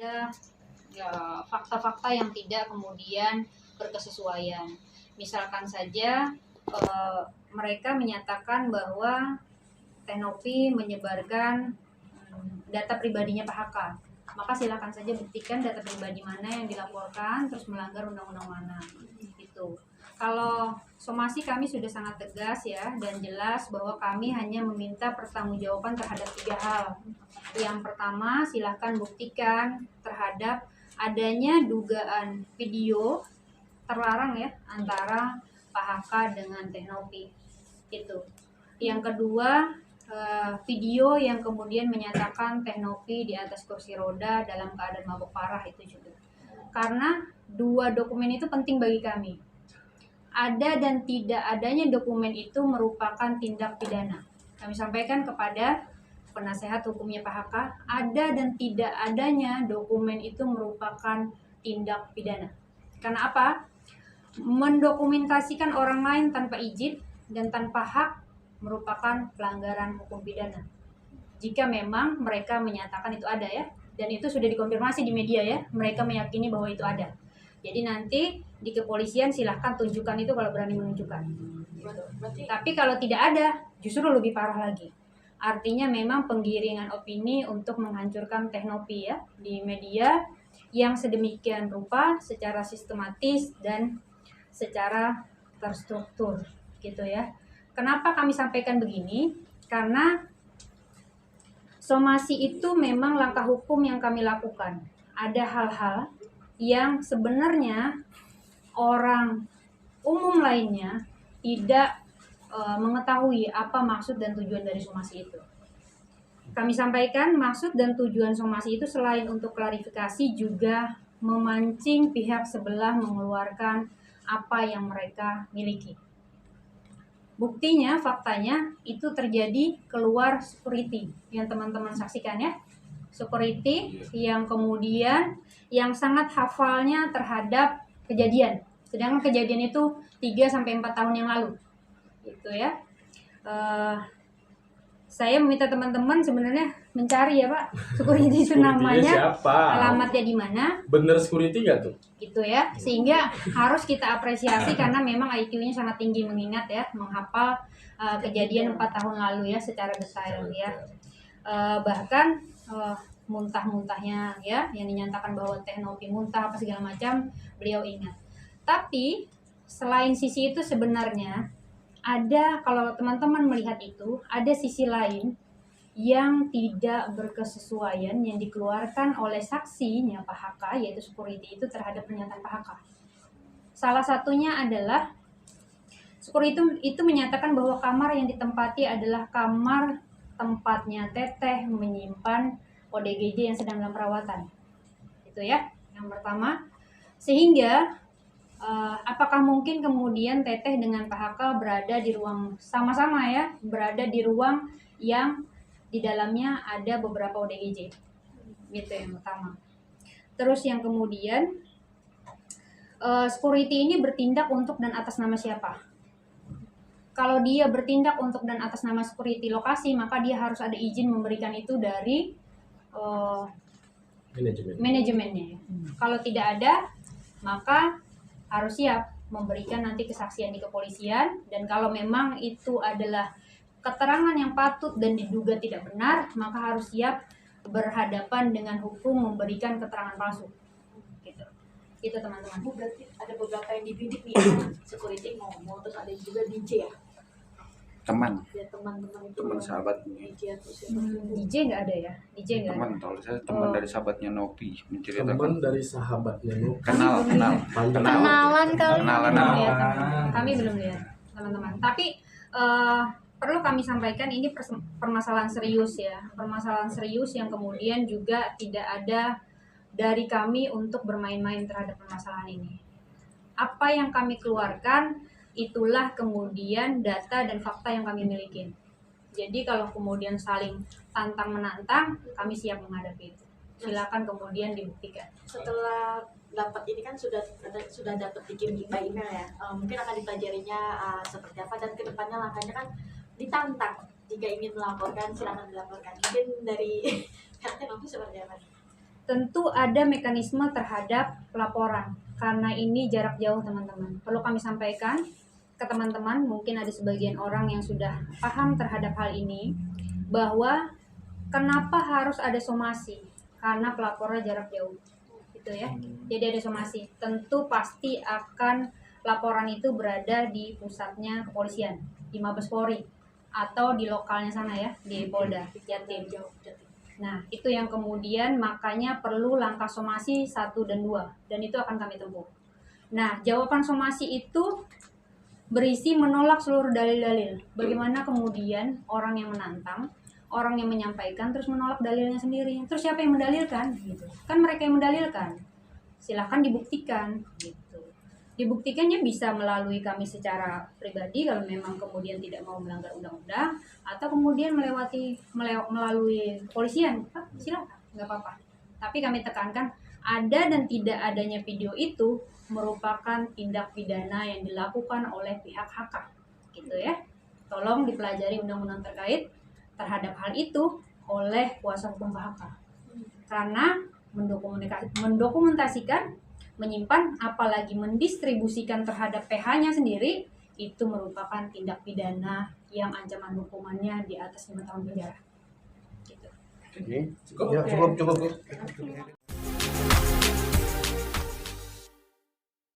ada ya, fakta-fakta yang tidak kemudian berkesesuaian. Misalkan saja mereka menyatakan bahwa Tenopi menyebarkan data pribadinya Pak HK. Maka silakan saja buktikan data pribadi mana yang dilaporkan, terus melanggar undang-undang mana. Itu. Kalau somasi kami sudah sangat tegas ya dan jelas bahwa kami hanya meminta pertanggungjawaban terhadap 3 hal. Yang pertama, silahkan buktikan terhadap adanya dugaan video terlarang ya antara Pak HK dengan Tenopi. Itu. Yang kedua, video yang kemudian menyatakan Tenopi di atas kursi roda dalam keadaan mabuk parah itu juga. Karena 2 dokumen itu penting bagi kami. Ada dan tidak adanya dokumen itu merupakan tindak pidana. Kami sampaikan kepada penasehat hukumnya Pak HK, ada dan tidak adanya dokumen itu merupakan tindak pidana. Karena apa? Mendokumentasikan orang lain tanpa izin dan tanpa hak merupakan pelanggaran hukum pidana. Jika memang mereka menyatakan itu ada ya, dan itu sudah dikonfirmasi di media ya, mereka meyakini bahwa itu ada. Jadi nanti di kepolisian silahkan tunjukkan itu kalau berani menunjukkan. Gitu. Tapi kalau tidak ada, justru lebih parah lagi. Artinya memang penggiringan opini untuk menghancurkan Tenopi ya di media yang sedemikian rupa, secara sistematis dan secara terstruktur gitu ya. Kenapa kami sampaikan begini? Karena somasi itu memang langkah hukum yang kami lakukan. Ada hal-hal yang sebenarnya orang umum lainnya tidak mengetahui apa maksud dan tujuan dari somasi itu. Kami sampaikan maksud dan tujuan somasi itu selain untuk klarifikasi juga memancing pihak sebelah mengeluarkan apa yang mereka miliki. Buktinya, faktanya itu terjadi keluar security yang teman-teman saksikan ya. Security yang kemudian yang sangat hafalnya terhadap kejadian. Sedangkan kejadian itu 3-4 tahun yang lalu. Gitu ya. Saya meminta teman-teman sebenarnya mencari ya Pak, security itu namanya, siapa? Alamatnya di mana? Bener security nggak tuh? Gitu ya, sehingga harus kita apresiasi karena memang IQ-nya sangat tinggi mengingat ya, menghafal kejadian 4 tahun lalu ya secara detail ya. Bahkan muntah-muntahnya ya, yang dinyatakan bahwa Tenopi muntah apa segala macam, beliau ingat. Tapi selain sisi itu sebenarnya ada, kalau teman-teman melihat itu, ada sisi lain yang tidak berkesesuaian yang dikeluarkan oleh saksinya Pak HK, yaitu security itu terhadap pernyataan Pak HK. Salah satunya adalah security itu menyatakan bahwa kamar yang ditempati adalah kamar tempatnya Teteh menyimpan ODGJ yang sedang dalam perawatan. Itu ya, yang pertama. Sehingga apakah mungkin kemudian Teteh dengan Pak HK berada di ruang sama-sama ya, berada di ruang yang di dalamnya ada beberapa ODGJ, gitu yang pertama. Terus yang kemudian security ini bertindak untuk dan atas nama siapa? Kalau dia bertindak untuk dan atas nama security lokasi, maka dia harus ada izin memberikan itu dari manajemennya. Kalau tidak ada, maka harus siap memberikan nanti kesaksian di kepolisian, dan kalau memang itu adalah keterangan yang patut dan diduga tidak benar, maka harus siap berhadapan dengan hukum memberikan keterangan palsu. Gitu. Itu teman-teman. Berarti ada beberapa yang dibidik nih, security ngomong, terus ada juga DJ ya? Teman. Ya teman-teman itu. Teman sahabatnya. DJ nggak ada ya? DJ nggak ada. Teman, kalau saya teman dari sahabatnya Nopi menceritakan. Teman dari sahabatnya Nopi. Kenalan kali. Kenalan. Kami belum lihat teman-teman. Tapi perlu kami sampaikan ini permasalahan serius ya, permasalahan serius yang kemudian juga tidak ada dari kami untuk bermain-main terhadap permasalahan ini. Apa yang kami keluarkan itulah kemudian data dan fakta yang kami miliki. Jadi kalau kemudian saling tantang menantang, kami siap menghadapi itu. Silakan kemudian dibuktikan. Setelah dapat ini kan sudah dapat dikirim by email ya, mungkin akan dipelajarinya seperti apa, dan kedepannya langkahnya kan ditantang. Jika ingin melaporkan silakan dilaporkan. Mungkin dari Tenopi seperti apa? tentu ada mekanisme terhadap pelaporan. Karena ini jarak jauh teman-teman. Perlu kami sampaikan ke teman-teman, mungkin ada sebagian orang yang sudah paham terhadap hal ini, bahwa kenapa harus ada somasi? Karena pelapornya jarak jauh. Gitu ya. Jadi ada somasi. Tentu pasti akan laporan itu berada di pusatnya kepolisian, di Mabes Polri, atau di lokalnya sana ya, di Polda Jatim. Nah, itu yang kemudian makanya perlu langkah somasi 1 dan 2, dan itu akan kami tempuh. Nah, jawaban somasi itu berisi menolak seluruh dalil-dalil. Bagaimana kemudian orang yang menantang, orang yang menyampaikan terus menolak dalilnya sendiri. Terus siapa yang mendalilkan? Gitu. Kan mereka yang mendalilkan. Silahkan dibuktikan. Gitu. Dibuktikannya bisa melalui kami secara pribadi kalau memang kemudian tidak mau melanggar undang-undang, atau kemudian melalui kepolisian. Silakan, nggak apa-apa. Tapi kami tekankan, ada dan tidak adanya video itu merupakan tindak pidana yang dilakukan oleh pihak HK, gitu ya. Tolong dipelajari undang-undang terkait terhadap hal itu oleh kuasa hukum HK. Karena mendokumentasikan, menyimpan, apalagi mendistribusikan terhadap PH-nya sendiri, itu merupakan tindak pidana yang ancaman hukumannya di atas 5 tahun penjara. Gitu. Oke. Ya, cukup.